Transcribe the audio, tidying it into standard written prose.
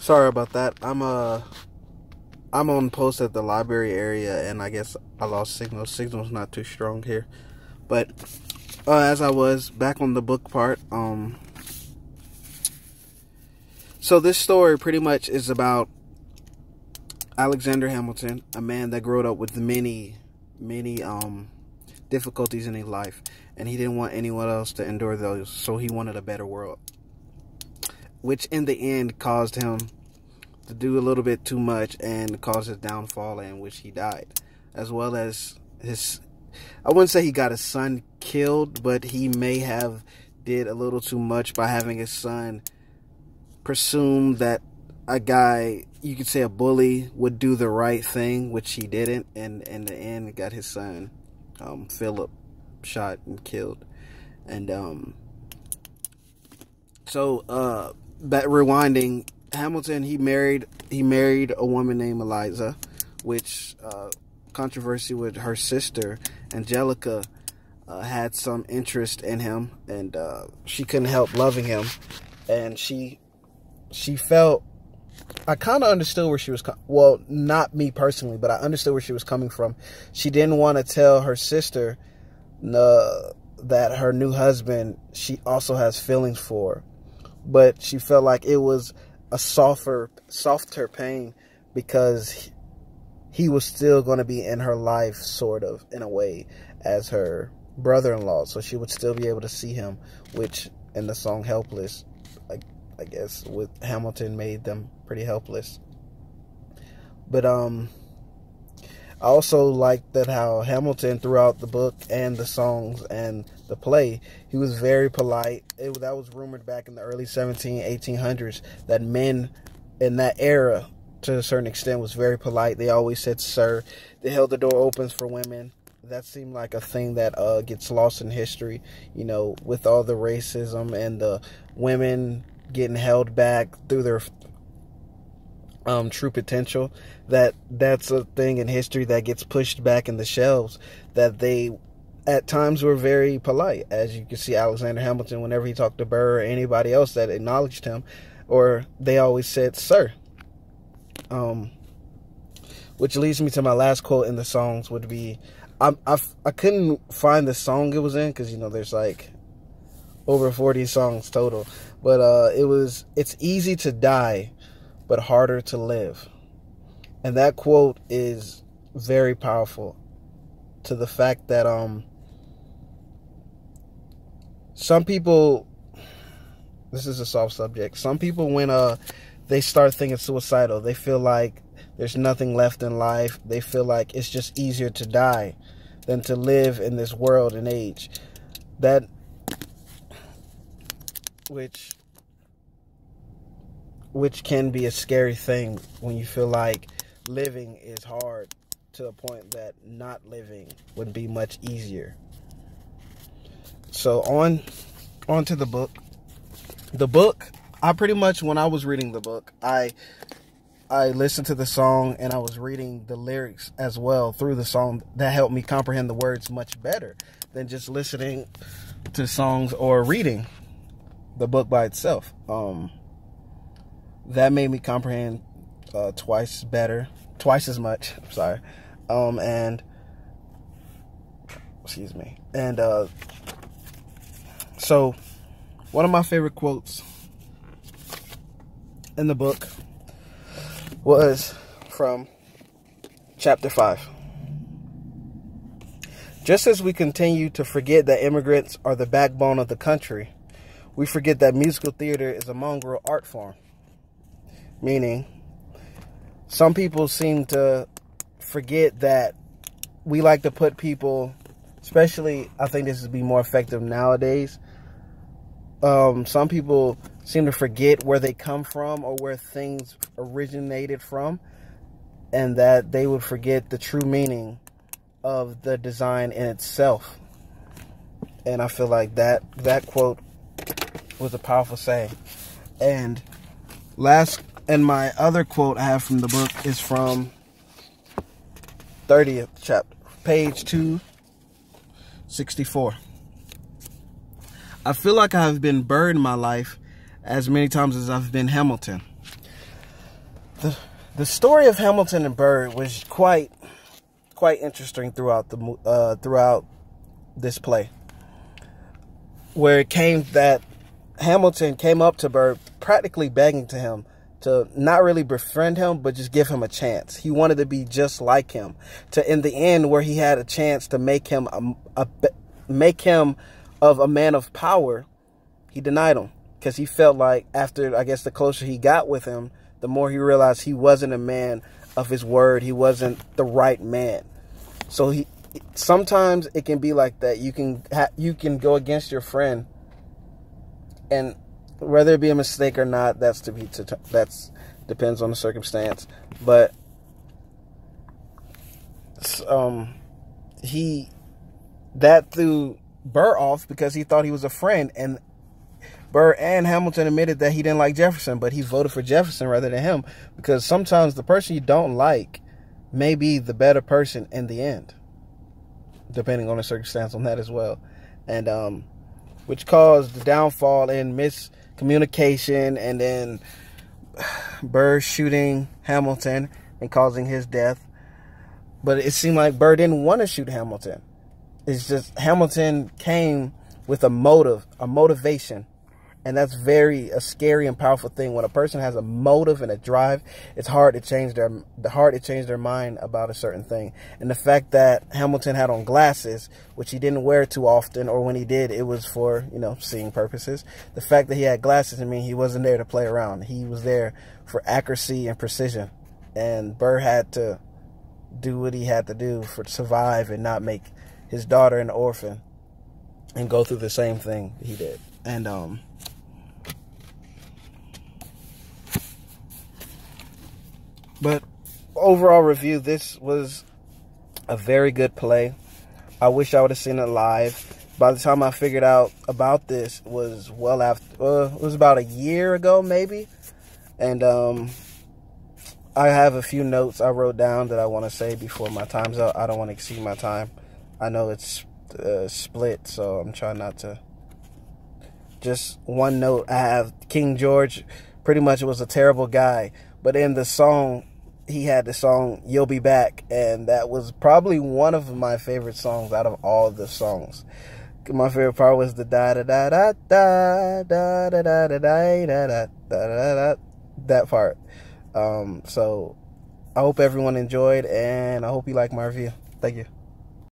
Sorry about that. I'm on post at the library area, and I guess I lost signal. Signal's not too strong here. But as I was back on the book part, so this story pretty much is about Alexander Hamilton, a man that grew up with many difficulties in his life, and he didn't want anyone else to endure those, so he wanted a better world, which in the end caused him to do a little bit too much and caused his downfall, in which he died, as well as I wouldn't say he got his son killed, but he may have did a little too much by having his son presume that a guy, you could say a bully, would do the right thing, which he didn't, and in the end got his son Philip shot and killed. And that rewinding, Hamilton, he married a woman named Eliza, which controversy with her sister Angelica had some interest in him, and she couldn't help loving him, and she felt, I kind of understood where she was well, not me personally, but I understood where she was coming from. She didn't want to tell her sister that her new husband, she also has feelings for, but she felt like it was a softer pain because he was still going to be in her life, sort of, in a way, as her brother-in-law, so she would still be able to see him, which in the song Helpless, I guess with Hamilton made them pretty helpless. But I also like that how Hamilton, throughout the book and the songs and the play, he was very polite. That was rumored back in the early 1800s that men in that era, to a certain extent, was very polite. They always said sir. They held the door open for women. That seemed like a thing that gets lost in history, you know, with all the racism and the women getting held back through their true potential. That's a thing in history that gets pushed back in the shelves, that they at times were very polite. As you can see, Alexander Hamilton, whenever he talked to Burr or anybody else that acknowledged him, or they always said sir. Which leads me to my last quote in the songs would be, I couldn't find the song it was in, because, you know, there's like over 40 songs total, but it's easy to die but harder to live. And that quote is very powerful, to the fact that some people, this is a soft subject, some people, when they start thinking suicidal, they feel like there's nothing left in life. They feel like it's just easier to die than to live in this world and age. Which can be a scary thing when you feel like living is hard, to a point that not living would be much easier. So on to the book. The book, I pretty much, when I was reading the book, I listened to the song and I was reading the lyrics as well through the song. That helped me comprehend the words much better than just listening to songs or reading the book by itself. That made me comprehend twice as much. I'm sorry. And excuse me. And so one of my favorite quotes in the book was from chapter 5. Just as we continue to forget that immigrants are the backbone of the country, we forget that musical theater is a mongrel art form. Meaning, some people seem to forget that we like to put people, especially, I think this would be more effective nowadays, some people seem to forget where they come from or where things originated from, and that they would forget the true meaning of the design in itself. And I feel like that quote was a powerful saying. And my other quote I have from the book is from 30th chapter, page 264. I feel like I have been Burr in my life as many times as I've been Hamilton. The story of Hamilton and Burr was quite interesting throughout throughout this play, where it came that Hamilton came up to Burr practically begging to him to not really befriend him, but just give him a chance. He wanted to be just like him. To in the end, where he had a chance to make him make him of a man of power, he denied him because he felt like after, I guess, the closer he got with him, the more he realized he wasn't a man of his word. He wasn't the right man. So sometimes it can be like that. You can go against your friend, and whether it be a mistake or not, that's depends on the circumstance. But that threw Burr off because he thought he was a friend, and Burr and Hamilton admitted that he didn't like Jefferson, but he voted for Jefferson rather than him, because sometimes the person you don't like may be the better person in the end, depending on the circumstance on that as well. And which caused the downfall in miscommunication, and then Burr shooting Hamilton and causing his death. But it seemed like Burr didn't want to shoot Hamilton. It's just Hamilton came with a motivation. And that's a scary and powerful thing. When a person has a motive and a drive, it's hard to change their mind about a certain thing. And the fact that Hamilton had on glasses, which he didn't wear too often, or when he did, it was for, seeing purposes. The fact that he had glasses, he wasn't there to play around. He was there for accuracy and precision. And Burr had to do what he had to do to survive and not make his daughter an orphan and go through the same thing he did. And but overall review, this was a very good play. I wish I would have seen it live. By the time I figured out about this, it was well after, it was about a year ago maybe. And I have a few notes I wrote down that I want to say before my time's up. I don't want to exceed my time. I know it's split, so I'm trying not to. Just one note, I have King George pretty much was a terrible guy, but in the song, he had the song You'll Be Back, and that was probably one of my favorite songs out of all the songs. My favorite part was the da da da da da da da da da da da da da, that part. So I hope everyone enjoyed, and I hope you like my review. Thank you.